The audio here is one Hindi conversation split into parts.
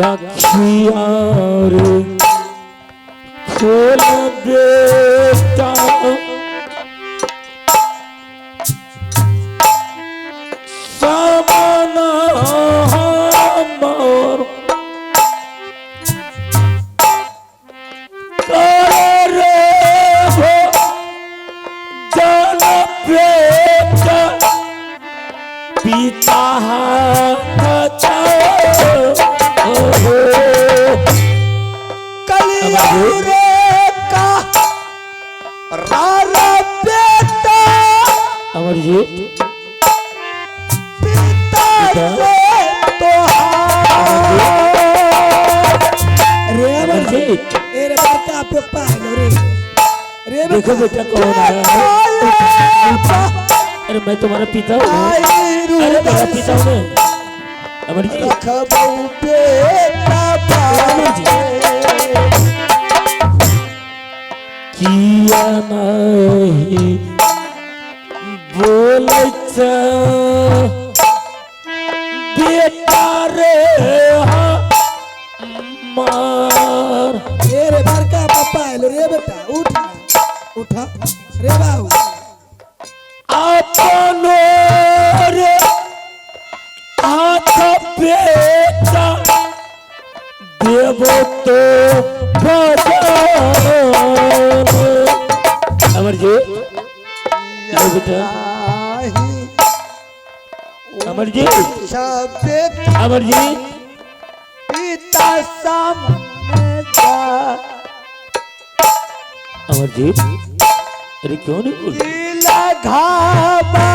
अखियार खोल बेटा सामना हमर कर रे जन बेटा पिता अमर जी पिता से तो रे अमर जी रे बड़का पे पालो रे देखो बेटा कौन आया है। अरे मैं तुम्हारा पिता हूँ। अरे मेरा पिता हूँ मैं। अमर जी किया नहीं बोल बेटा रे मार रे बड़का पापा रे बेटा उठा उठा रे बाबू अपनो रे हाथ बेटा देवो तो अमर जी बेटा अमर जी अमर जी पिता सामने जा अमर जी अरे क्यों नहीं बोलते घाबा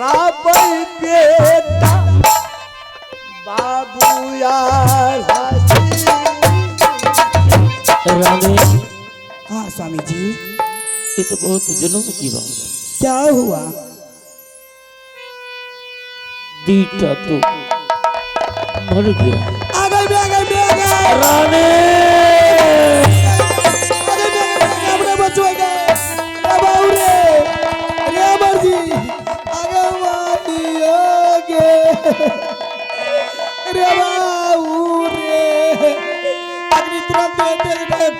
राबल बेटा बाबू यार रानी। हाँ स्वामी जी ये तो बहुत जुल्म की बात। क्या हुआ? बेटा तो मर गया। आगे रानी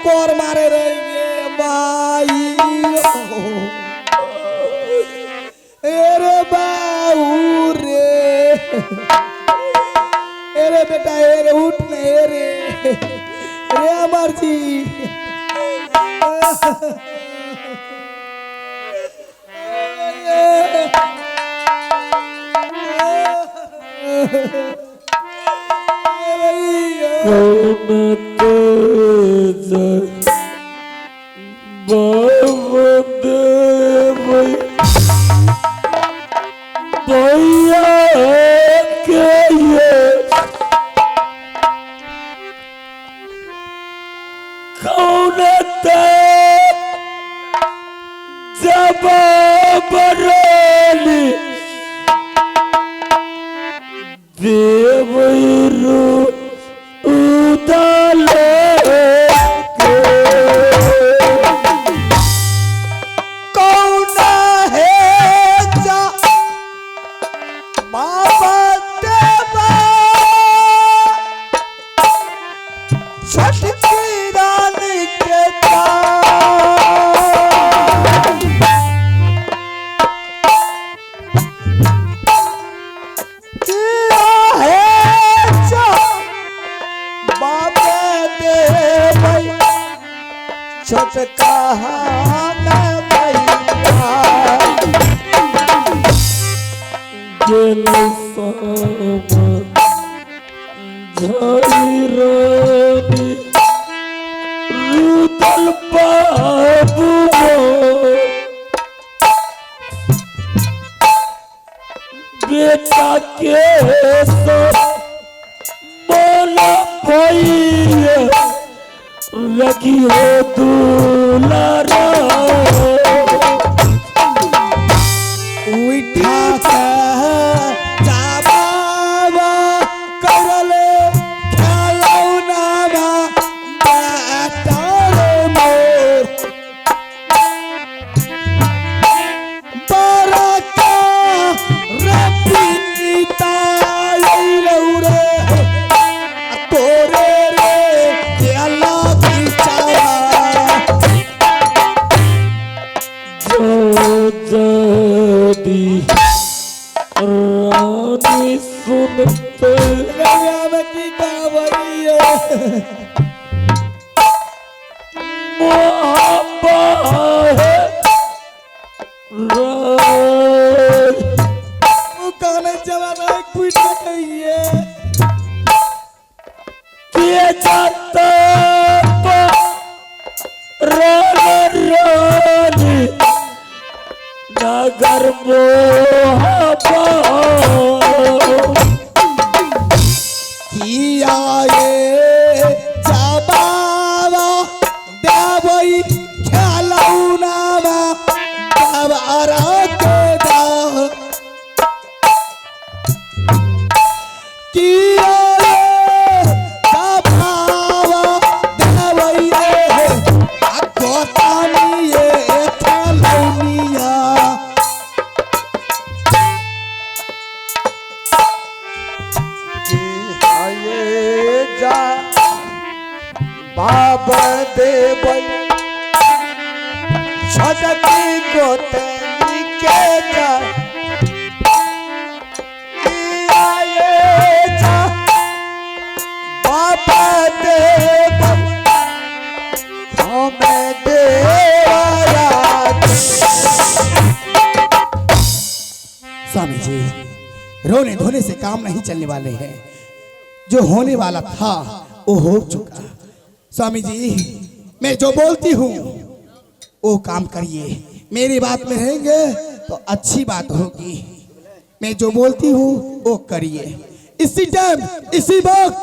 कोर मारे रहेंगे भाई रे बाबू रे बेटा रे उठ ने रे अमर जी छोटका बेटा के बोला भैया लगी हो दुलारा उठा जाबावा करले खेलौनावा बेटा मोर बरका रे पिता रे वो कहने जवाब है क्विट कहिए किए जाता नगर किया ये जबावा देवई खेलौनावा दबारा के दा किया ये जबावा देवई रे अकोतानी ये खेलौनिया जा बाबा देव छटकी गोतनी के जा जा बाबा देव हमें देवरा स्वामी जी रोने धोने से काम नहीं चलने वाले हैं। जो होने वाला था वो हो चुका। स्वामी जी मैं जो बोलती हूँ वो काम करिए, मेरी बात में रहेंगे तो अच्छी बात होगी। मैं जो बोलती हूँ वो करिए। इसी टाइम इसी वक्त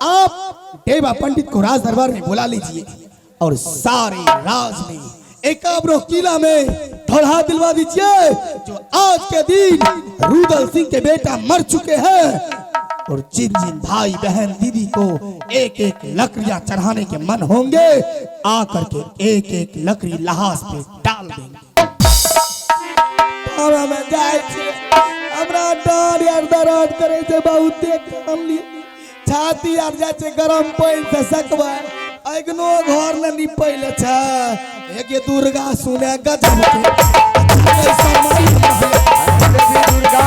आप देवा पंडित को राज दरबार में बुला लीजिए और सारे राज में एकाब्रो किला में थोड़ा दिलवा दीजिए जो आज के दिन रुदल सिंह के बेटा मर चुके हैं और जिन जिन भाई बहन दीदी को एक एक लकड़ियां चढ़ाने के मन होंगे आकर के एक एक लकड़ी लहास पे डाल देंगे। हमरा में जाए छे, हमरा डर यार दर्द करे छे, बहुत काम लिए छाती यार जाए छे गरम पानी से सकवा अगनो घर न निपैले छ एक ये दुर्गा सुने गजब के ऐसा माई दुर्गा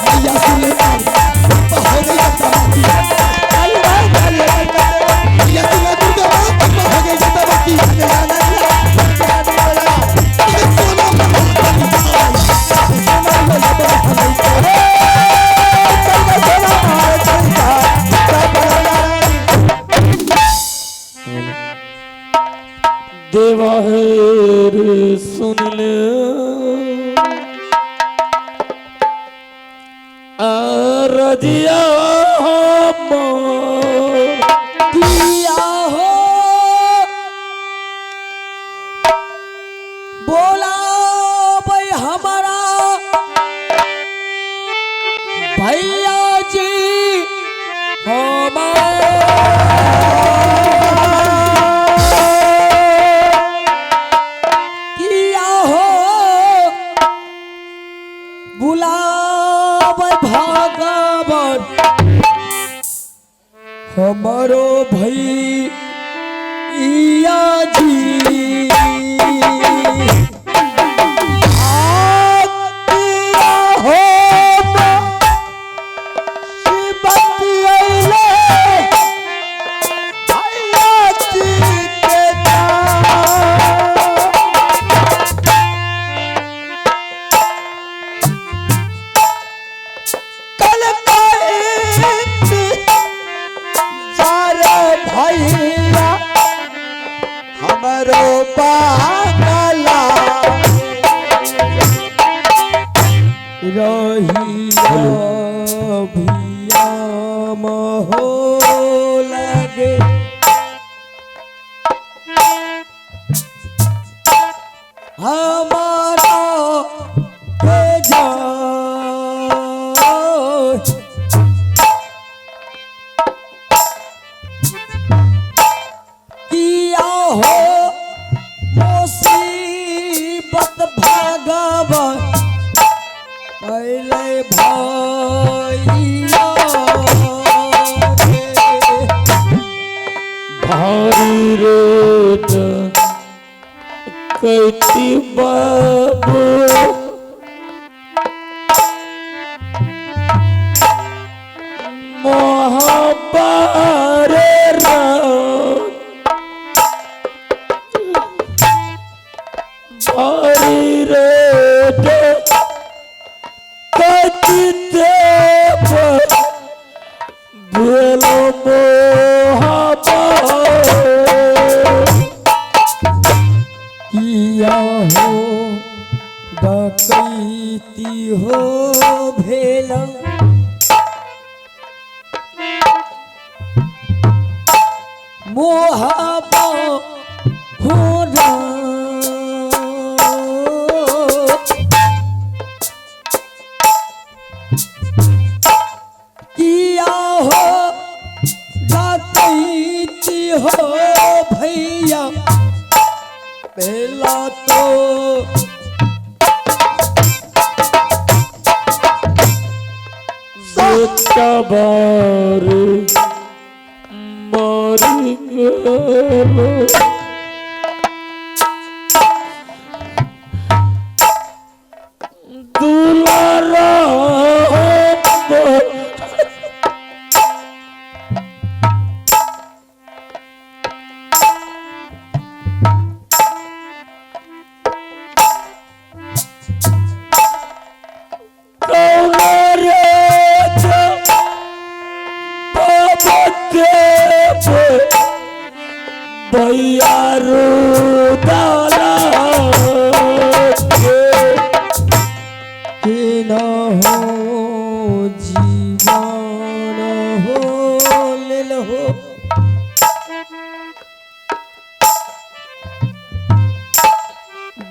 मैया सुने हो गई बाकी मैया सुने दुर्गा हो गई बाकी देवाहेर सुन ले रजिया किया हो बोला भाई हमारा भैया जी किया हो बुला भागवन हमारो भैया जी हो भैया हमरो पागला रहिया भिया महो लगे हमारा भेजा किया हो मुसीबत भागवन पहले भैया भारी रेत कैती बाबू मोहब्बत मोहब्बा हो किया हो डकैती हो भैया पहला तो तबार मर गए दुलारा भैया रुदाला के न हो जीवन हो ले लो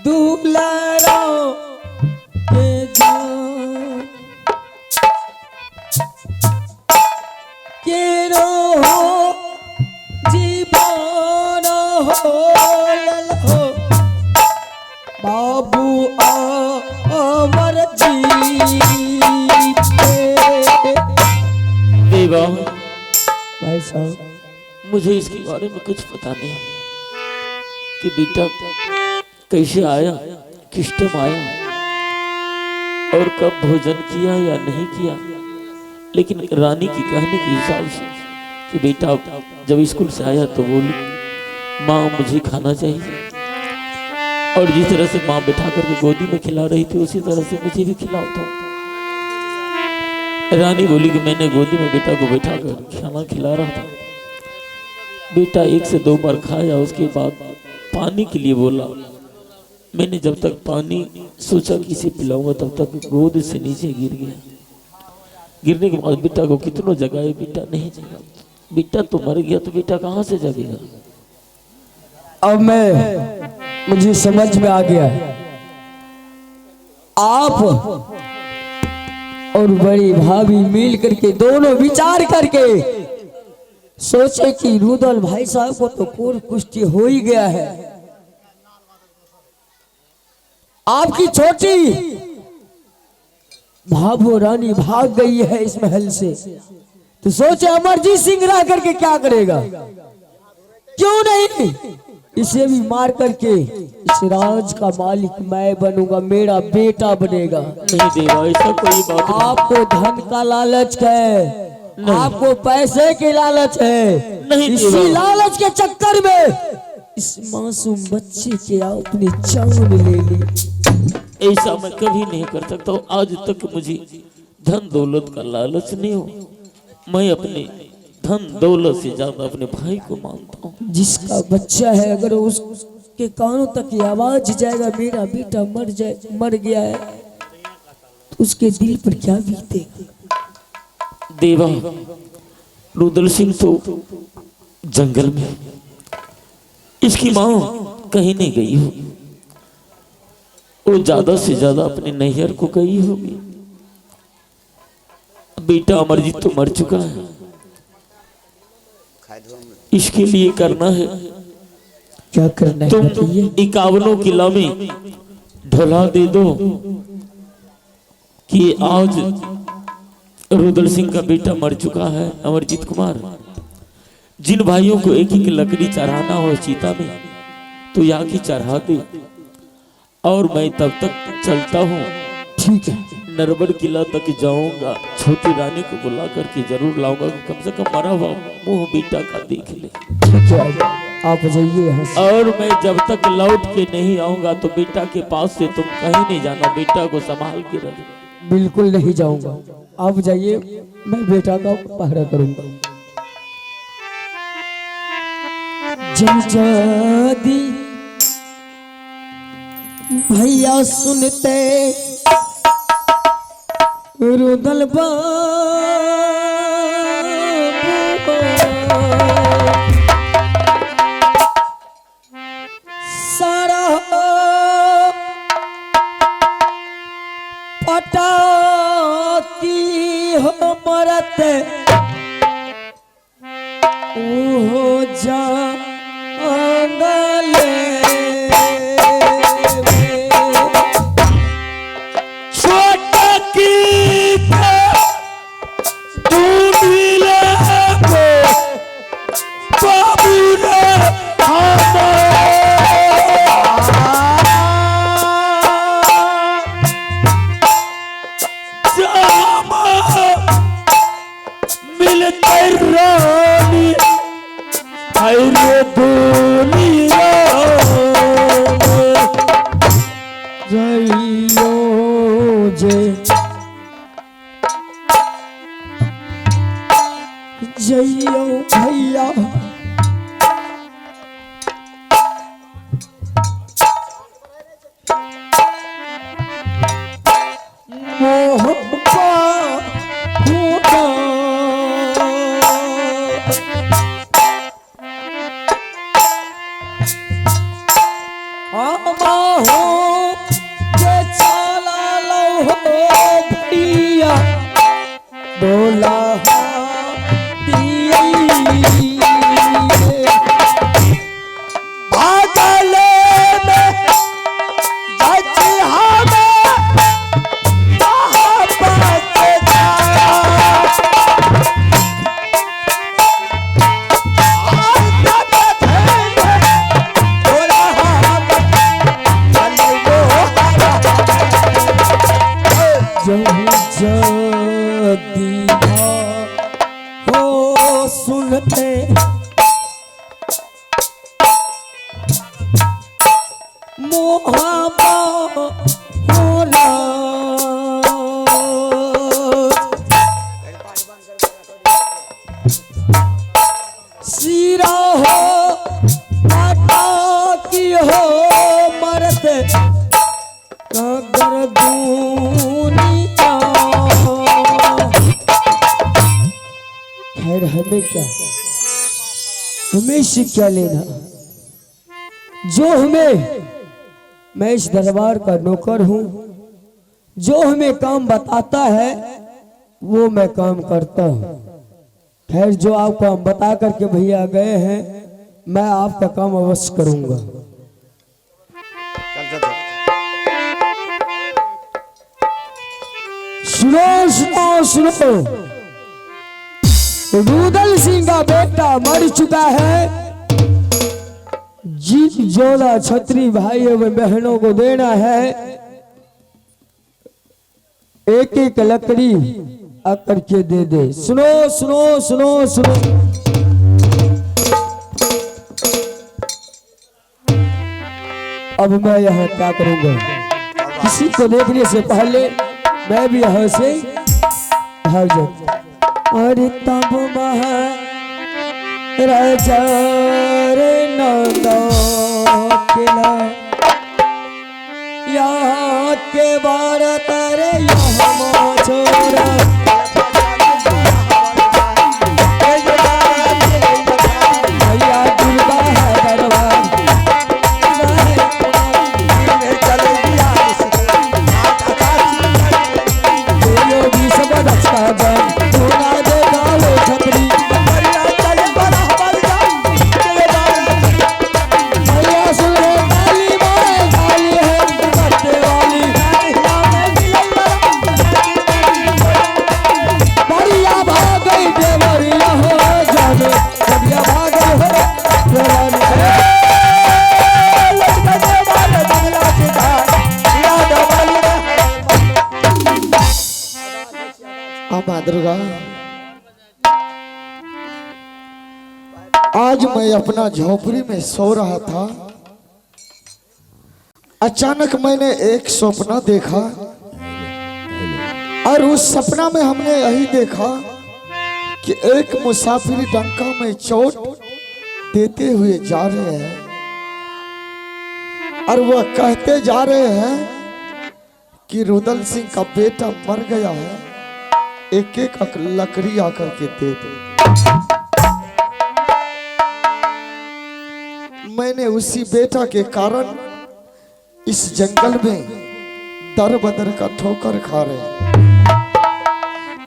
दुलारा के जान के रो जीवन हो ललो बाबू अमर देवा भाई साहब मुझे इसके बारे में कुछ पता नहीं कि बेटा कैसे आया किस टाइम आया और कब भोजन किया या नहीं किया, लेकिन रानी की कहने के हिसाब से कि बेटा जब स्कूल से आया तो बोली माँ मुझे खाना चाहिए, और जिस तरह से माँ बिठा करके गोदी में खिला रही थी उसी तरह से मुझे भी खिलाओ था। रानी बोली कि मैंने गोदी में बेटा को बैठा कर खाना खिला रहा था, बेटा 1 से 2 बार खाया, उसके बाद पानी के लिए बोला, मैंने जब तक पानी सोचा कि इसे पिलाऊंगा तब तक गोद से नीचे गिर गया, गिरने के बाद बेटा को कितनों जगाए बेटा नहीं जगा, बेटा तो मर गया तो बेटा कहाँ से जगेगा। अब मुझे समझ में आ गया है, आप और बड़ी भाभी मिल करके दोनों विचार करके सोचे कि रुदल भाई साहब को तो पूर्ण पुष्टि हो ही गया है, आपकी छोटी भाभो रानी भाग गई है इस महल से, तो सोचे अमरजीत सिंह रह करके क्या करेगा, क्यों नहीं इसे भी मार करके इस राज का मालिक मैं बनूंगा, मेरा बेटा बनेगा। नहीं देवा ऐसा कोई बात नहीं। आपको धन का लालच है, आपको पैसे के लालच है, नहीं इसी लालच के चक्कर में इस मासूम बच्चे के अपनी जान ले ली। ऐसा मैं कभी नहीं कर सकता हूँ, आज तक मुझे धन दौलत का लालच नहीं हो, मैं अपने धन दौलत से ज्यादा अपने भाई को मानता हूँ। जिसका बच्चा है अगर उसके कानों तक ये आवाज जाएगा मेरा बेटा मर गया है, तो उसके दिल पर क्या बीतेगा। देवा रुदल सिंह तो जंगल में, इसकी माँ कहीं नहीं गई हो, वो ज्यादा से ज्यादा अपने नैहर को गई होगी। बेटा अमरजीत तो मर चुका है, इसके लिए करना है क्या करना है, तुम 51 किला में ढोला दे दो कि आज रुदल सिंह का बेटा मर चुका है अमरजीत कुमार। जिन भाइयों को एक एक लकड़ी चढ़ाना हो चिता में तो यहाँ की चढ़ा दे, और मैं तब तक चलता हूँ। ठीक है, नरबड़ किला तक जाऊंगा, छोटी रानी को बुला करके जरूर लाऊंगा, कम से कम मरा हुआ मुंह बेटा का देख ले। ठीक है, आप जाइए यहाँ से। और मैं जब तक लौट के नहीं आऊंगा तो बेटा के पास से तुम कहीं नहीं जाना, बेटा को संभाल के रखना। बिल्कुल नहीं जाऊंगा, आप जाइए, मैं बेटा का पहरा करूंगा। जदी भैया सुनते रुदल बाबू ओहो जंगले छोटा की दूधिले को बाबू रे मिलते रानी हरे दुनिया जइयो जे जइयो भैया मोह बोला भागले में जची हमें मोहब्बत जाया जदीहा हो सुनते मोहब्बा होला सिरा हो माता की हो मरते कगर दुनिया खैर हमें क्या हमें इससे क्या लेना जो हमें मैं इस दरबार का नौकर हूँ जो हमें काम बताता है वो मैं काम करता हूँ खैर जो आप काम बता करके भैया गए हैं मैं आपका काम अवश्य करूँगा सुनो सुनो सुनो रुदल सिंह का बेटा मर चुका है जीत जोड़ा छत्री भाई एवं बहनों को देना है एक एक लकड़ी आकर के दे दे सुनो सुनो सुनो सुनो अब मैं यहाँ क्या करूंगा किसी को देखने से पहले मैं भी यहाँ से भाग जाऊं अरे तब राजा रे नंदा किला यहाँ के बार तारे यहाँ छोरा भैया दुर्गा है दरबार योगी सब अच्छा बन थोड़ा देखा लो छतरी भैया सुनो काली माँ काली है करते वाली बढ़िया भाग गई देवरिया हो जाने बढ़िया भाग गई हो देवरिया माँ दुर्गा आज मैं अपना झोपड़ी में सो रहा था अचानक मैंने एक सपना देखा और उस सपना में हमने यही देखा कि एक मुसाफिर डंका में चोट देते हुए जा रहे हैं और वह कहते जा रहे हैं कि रुदल सिंह का बेटा मर गया है एक एक लकड़ी आकर के दे दो। मैंने उसी बेटा के कारण इस जंगल में दर बदर का ठोकर खा रहे हैं।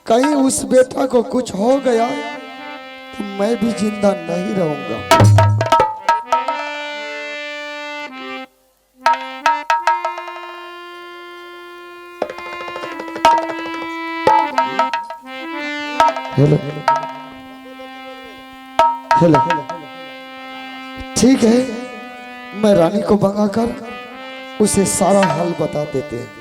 कहीं उस बेटा को कुछ हो गया तो मैं भी जिंदा नहीं रहूंगा। हेलो हेलो, ठीक है, मैं रानी को भगाकर उसे सारा हाल बता देते हैं।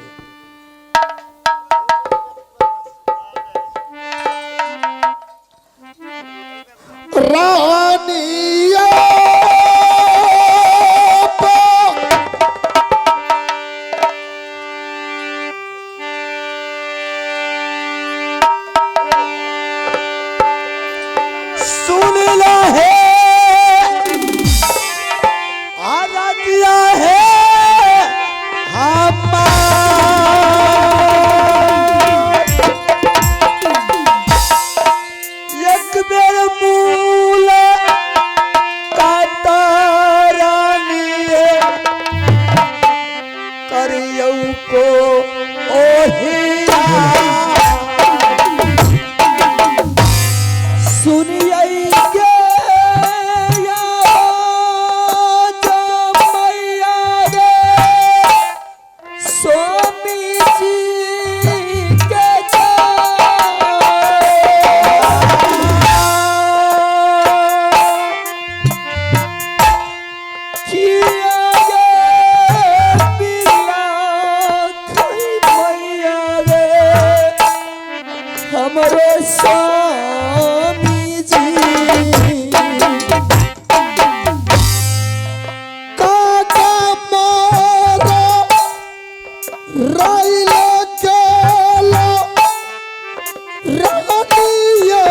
रानिया सुन ला है आजा दिया है एक बेर मूल काटा रानी करियौ को ओहिया सुनिए के या मैया रे स्वामी जी के हमरो स्वामी जी काका मारो राइलो गेलो रानिया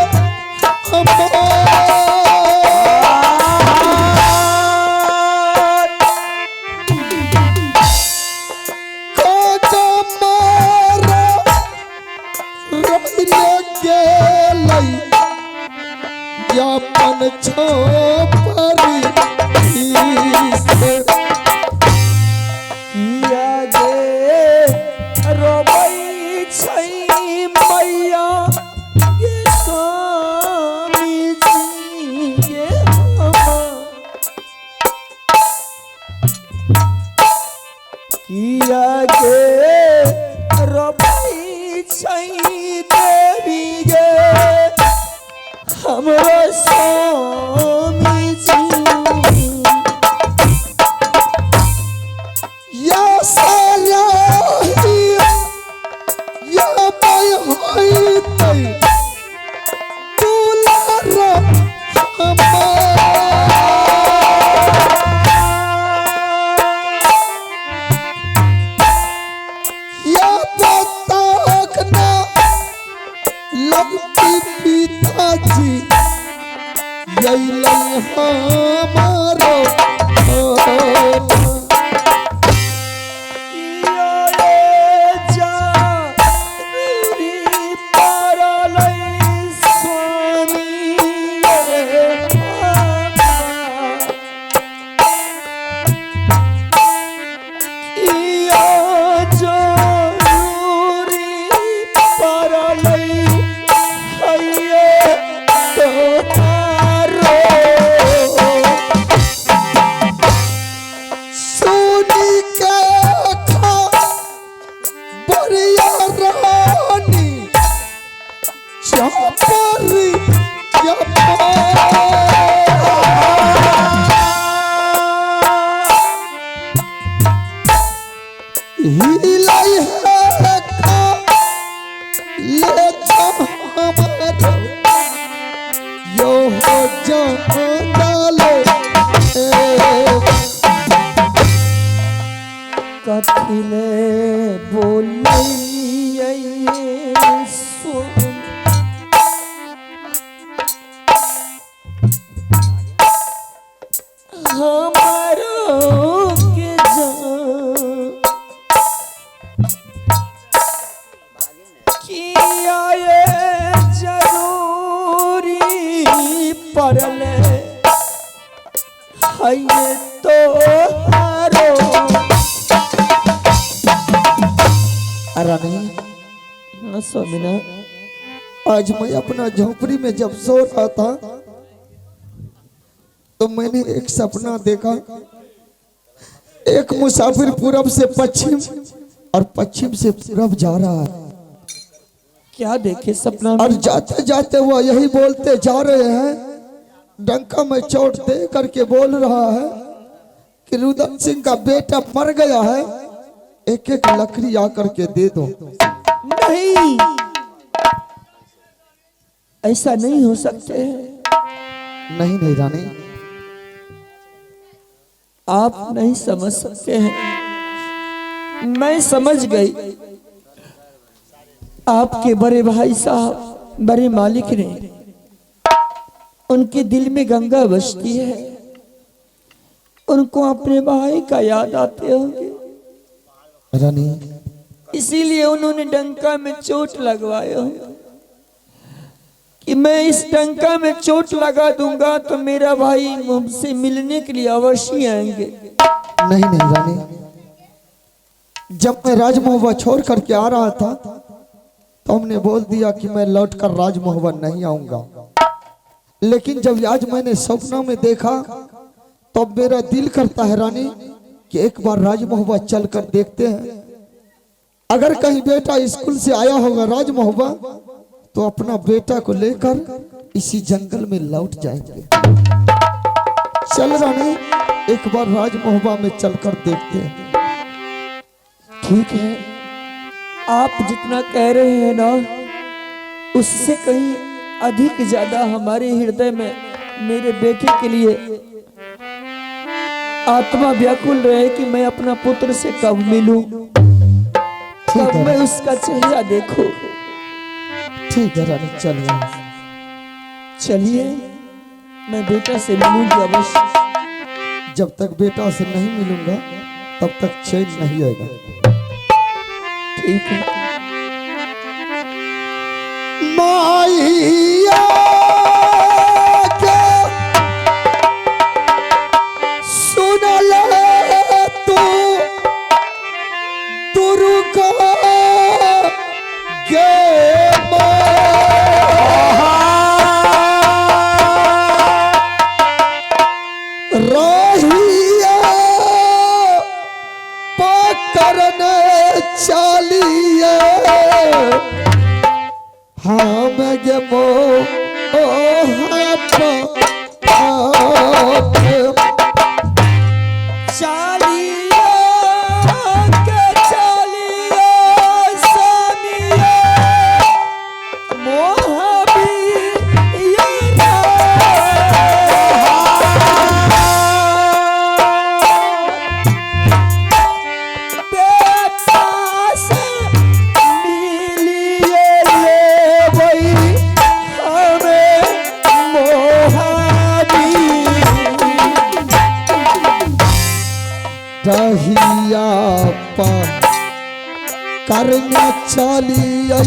काका मारो राइलो गेलो यापन छोपरी किया गे रोबै छै मैया गे स्वामी जी गे किया गे रोबै छै देवी गे हमरो स्वामी जी या सारा या मैं होइते दुलारा या बताकना लगती पिताजी यही हमारो कथिले बोलिए सुन हमारो के किया ये जरूरी पड़ले है तो हारो रानी स्वामीना आज मैं अपना झोपड़ी में जब सो रहा था तो मैंने एक सपना देखा, एक मुसाफिर पूरब से पश्चिम और पश्चिम से पूरब जा रहा है। क्या देखे सपना में? और जाते जाते वो यही बोलते जा रहे हैं, डंका में चोट दे करके बोल रहा है कि रुदल सिंह का बेटा मर गया है, एक एक लकड़ी आकर के दे दो। नहीं, ऐसा नहीं हो सकते है। नहीं नहीं रानी, आप नहीं समझ सकते हैं, मैं समझ गई। आपके बड़े भाई साहब, बड़े मालिक ने, उनके दिल में गंगा बसती है, उनको अपने भाई का याद आते होंगे, रानी इसीलिए उन्होंने डंका में चोट लगवाया होगा कि मैं इस डंका में चोट लगा दूंगा तो मेरा भाई मुझसे मिलने के लिए अवश्य आएंगे। नहीं नहीं रानी, जब मैं राजमहबा छोड़ करके आ रहा था तो हमने बोल दिया कि मैं लौटकर राजमहबा नहीं आऊंगा, लेकिन जब आज मैंने सपना में देखा तो अब मेरा दिल करता है रानी कि एक बार राजमहबा चल कर देखते हैं। अगर कहीं बेटा स्कूल से आया होगा राजमहबा तो अपना बेटा को लेकर इसी जंगल में लौट जाएंगे। चल रानी, एक बार राजमहबा में चलकर देखते हैं। ठीक है, आप जितना कह रहे हैं ना, उससे कहीं अधिक ज्यादा हमारे हृदय में मेरे बेटे के लिए आत्मा व्याकुल रहे कि मैं अपना पुत्र से कब मिलूं, कब मैं उसका चेहरा देखूं। ठीक है रानी, चल रहे। चलिए, मैं बेटा से मिलूंगी अवश्य। जब तक बेटा से नहीं मिलूंगा तब तक चैन नहीं आएगा। ठीक है। माइया के सुन ले तू दुर्गा के रहिया पकड़ने चालिए हम गे मो रहिया पा करना चलिए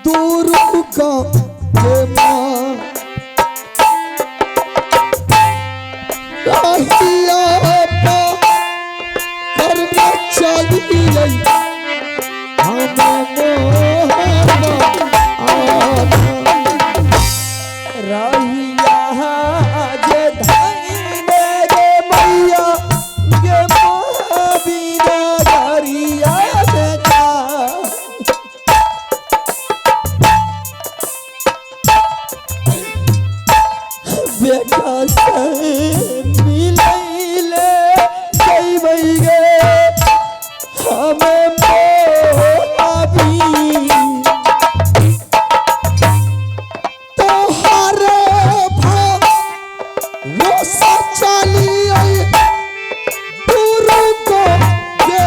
दुर्गा के माँ। रहिया पा करना चलिए हम बेटा से मिलैले जइबैगे हमें मोहाबी तोहरे भरोसा चलिए दुर्गा के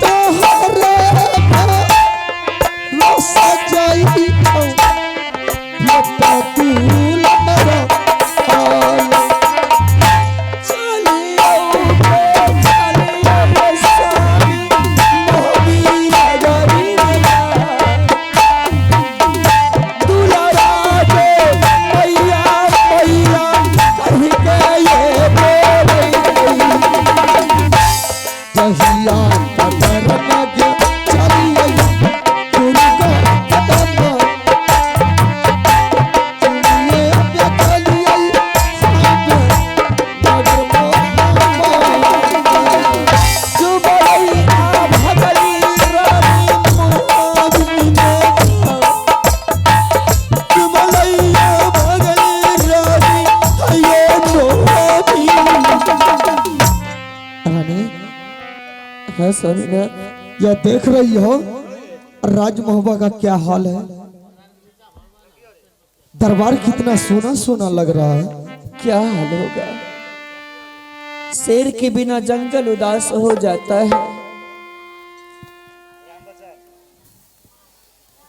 तोहरे भरोसा चलिए हाँ स्वामीनाथ। यह देख रही हो राज महोबा का क्या हाल है। दरबार कितना सोना सोना लग रहा है। क्या हाल होगा। शेर के बिना जंगल उदास हो जाता है,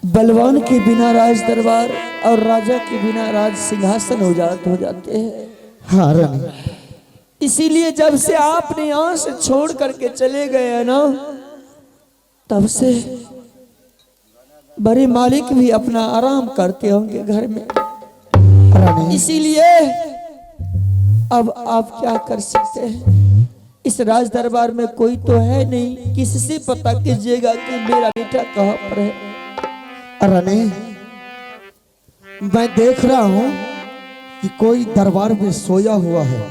बलवान के बिना राज दरबार और राजा के बिना राज सिंहासन हो जाते हैं। हाँ रानी, इसीलिए जब से आपने यहाँ से छोड़ करके चले गए हैं ना, तब से बड़े मालिक भी अपना आराम करते होंगे घर में। रानी इसीलिए अब आप क्या कर सकते हैं। इस राज दरबार में कोई तो है नहीं, किससे पता कीजिएगा कि मेरा बेटा कहाँ पर है। रानी मैं देख रहा हूं कि कोई दरबार में सोया हुआ है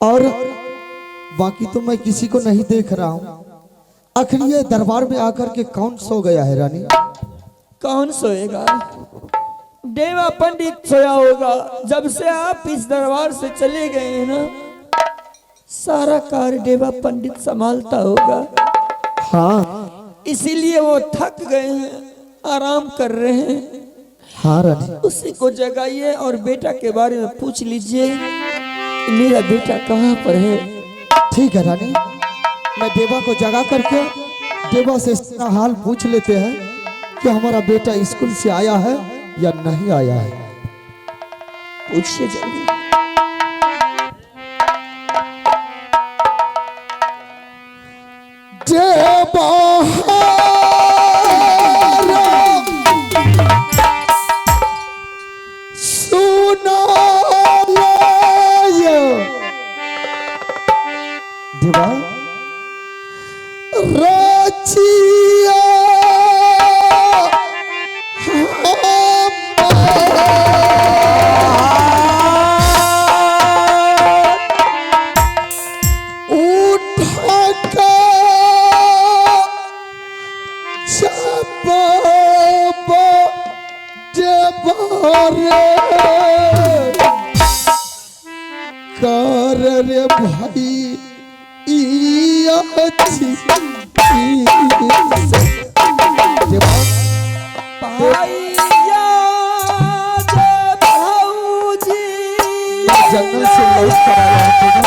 और बाकी तो मैं किसी को नहीं देख रहा हूं। आखिर ये दरबार में आकर के कौन सो गया है रानी। कौन सोएगा। देवा पंडित सोया होगा। जब से आप इस दरबार से चले गए हैं ना, सारा कार्य देवा पंडित संभालता होगा। हाँ इसीलिए वो थक गए हैं, आराम कर रहे हैं। हाँ रानी, उसी को जगाइए और बेटा के बारे में पूछ लीजिए कि मेरा बेटा कहाँ पर है। ठीक है रानी, मैं देवा को जगा करके देवा से इसका हाल पूछ लेते हैं कि हमारा बेटा स्कूल से आया है या नहीं आया है। पूछिए जल्दी। देवा राचिया कर रे भाई जंगल से लौट कर आया है।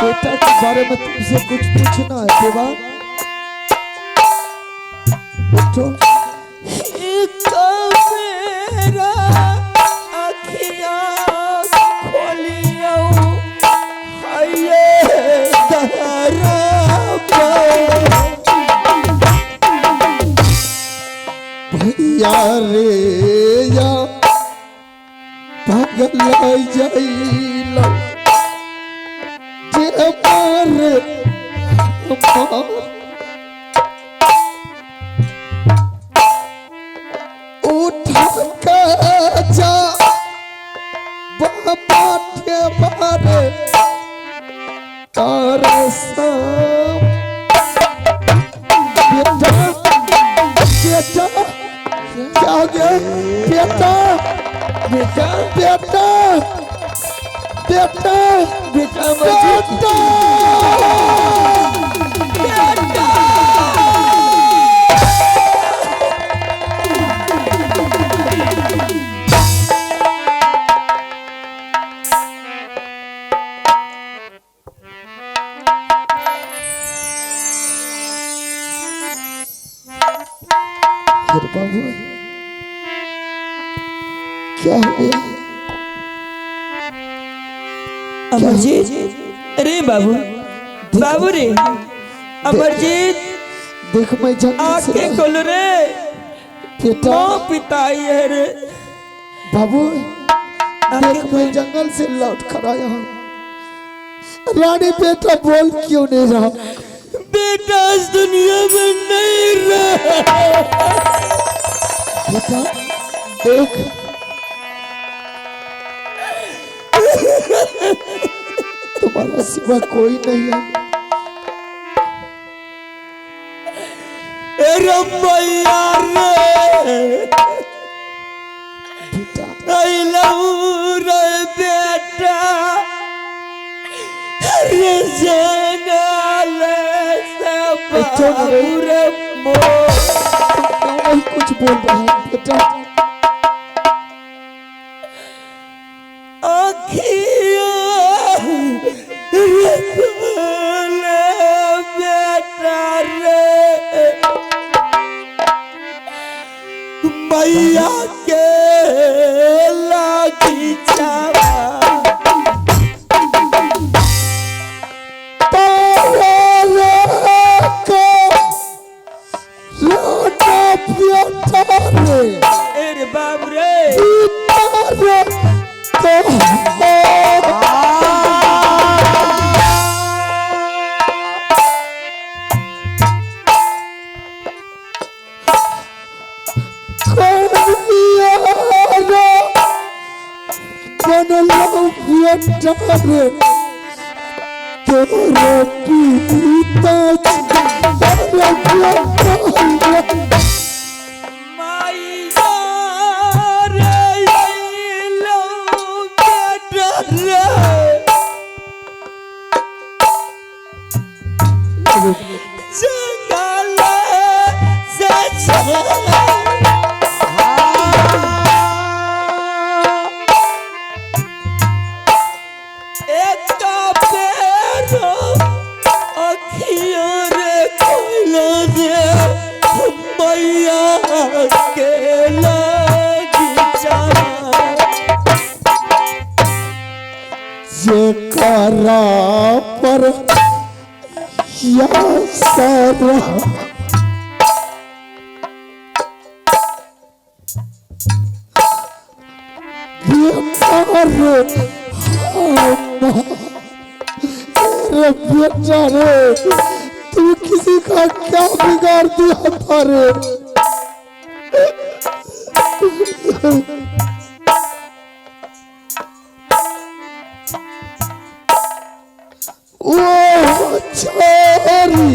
बेटा के बारे में तुमसे कुछ पूछना है देवा। उठो। भैया रे या पागल जाइला जे मारे उठा के जा बाबा के मारे तारे साम बेटा बेटा क्या हो गया बेटा बेटा बेटा बेटा बेटा बेटा बाबू क्या हो गया। अमरजीत, अरे बाबू बाबू रे अमरजीत, देख मैं जंगल से आंखें खोल रे बेटा। माँ पिता आई है रे बाबू देख मैं जंगल से लौट कर आया हूँ। रानी बेटा बोल क्यों नहीं रहा। बेटा इस दुनिया में नहीं रहा। बेटा देख तुम्हारा सिवा कोई नहीं है। रमैया रे अइलऊ रे बेटा रे जंगल से बाबू रे मोर कुछ बोल रहा है बेटा। आखिया रे खोले बेटा रे मैया के लागी छावा अरे बाप रे करा पर या सारा बेटा रे तू किसी का क्या बिगाड़ दिया था रे। ओ चारी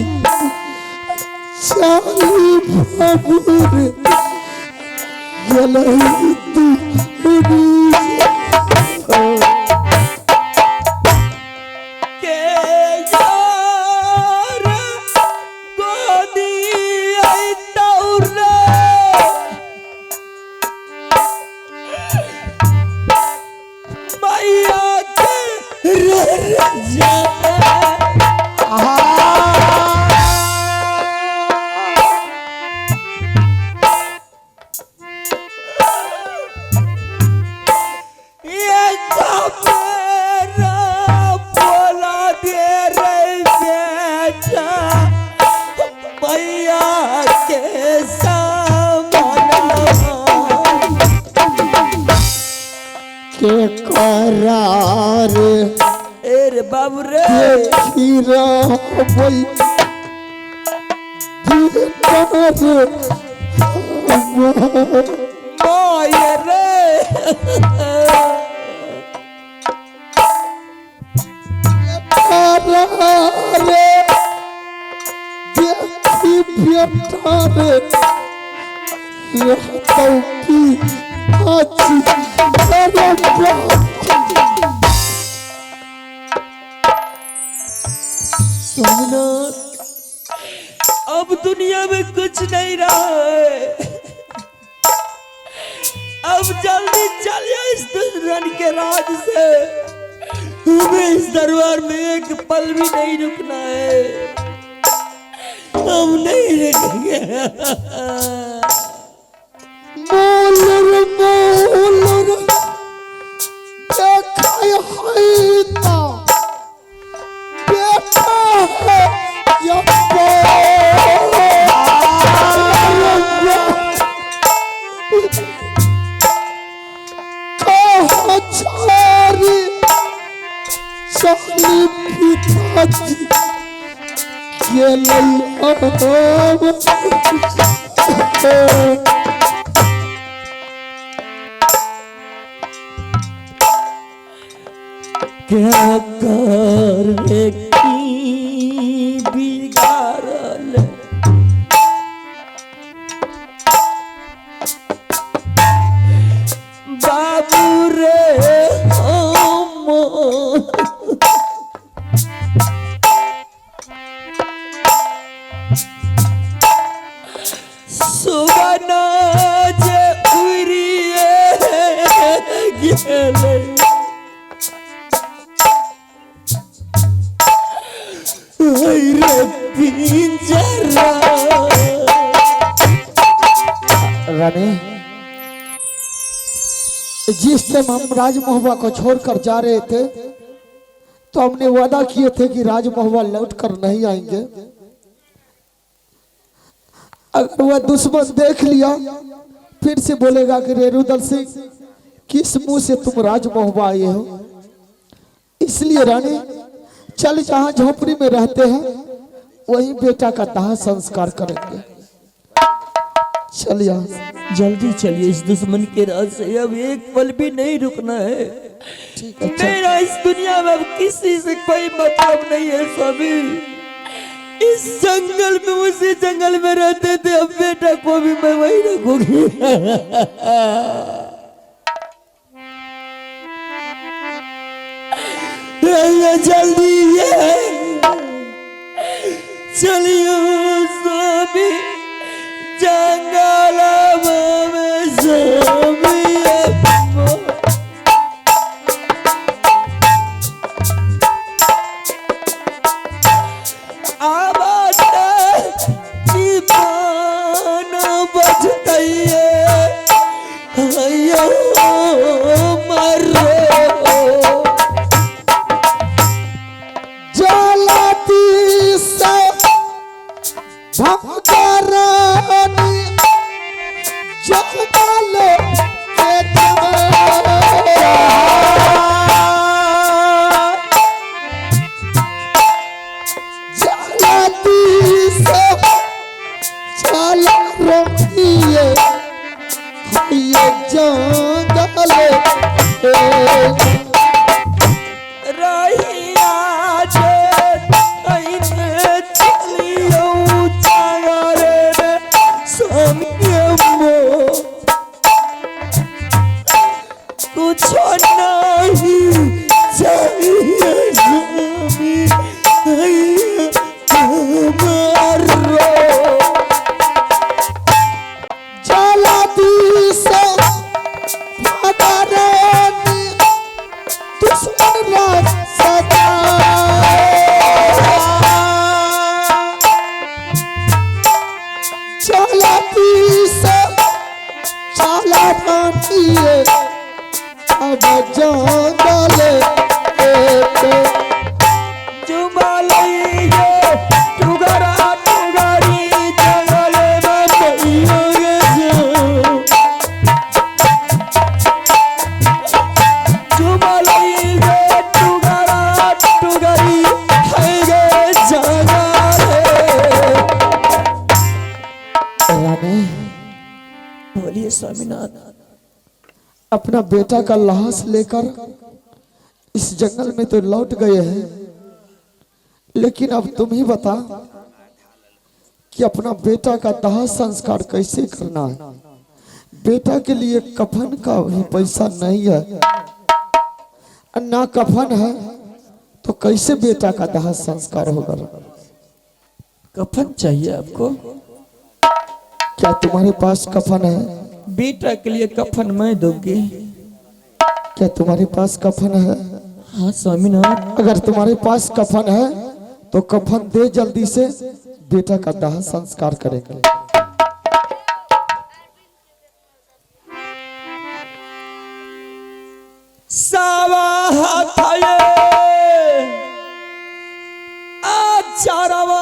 चाली बाबूर गलाई तू के यार गोदी आई तौरे मैया के रजा के करार अरे बाबू रे खीरा बोल मोय रे रे देखी बेटा रे रहता की अच्छी सोमनाथ अब दुनिया में कुछ नहीं रहा है, अब जल्दी चल जा इस दुल्हन के राज से, हमें इस दरबार में एक पल भी नहीं रुकना है, हम नहीं रुकेंगे। क्या करे की बिगाड़ल बाप जिस टाइम हम राज महुआ को छोड़कर जा रहे थे तो हमने वादा किए थे कि राज महुआ लौट कर नहीं आएंगे। अगर वह दुश्मन देख लिया फिर से बोलेगा कि रेणुदल सिंह किस मुंह से तुम राज महुआ आए हो। इसलिए रानी चल जहां झोपड़ी में रहते हैं वहीं बेटा का दाह संस्कार करेंगे। चलिए जल्दी चलिए, इस दुश्मन के राज से अब एक पल भी नहीं रुकना है। ठीक है मेरा इस दुनिया में अब किसी से कोई मतलब नहीं है स्वामी। इस जंगल में उसी जंगल में रहते थे, अब बेटा को भी मैं वही रखूंगी। जल्दी ये चलियो स्वामी, जंगल में स्वामी। बोलिए स्वामीनाथ। अपना बेटा का लाश लेकर इस जंगल में तो लौट गए हैं, लेकिन अब तुम ही बता कि अपना बेटा का दाह संस्कार कैसे करना है। बेटा के लिए कफन का भी पैसा नहीं है, ना कफन है तो कैसे बेटा का दाह संस्कार होगा। कफन चाहिए आपको? क्या तुम्हारे पास कफन है? बेटा के लिए कफन मैं दूंगी। क्या तुम्हारे पास कफन है? हाँ स्वामीनाथ। अगर तुम्हारे पास कफन है तो कफन दे, जल्दी से बेटा का दाह संस्कार करेंगे। सावा हाथाये आचारवा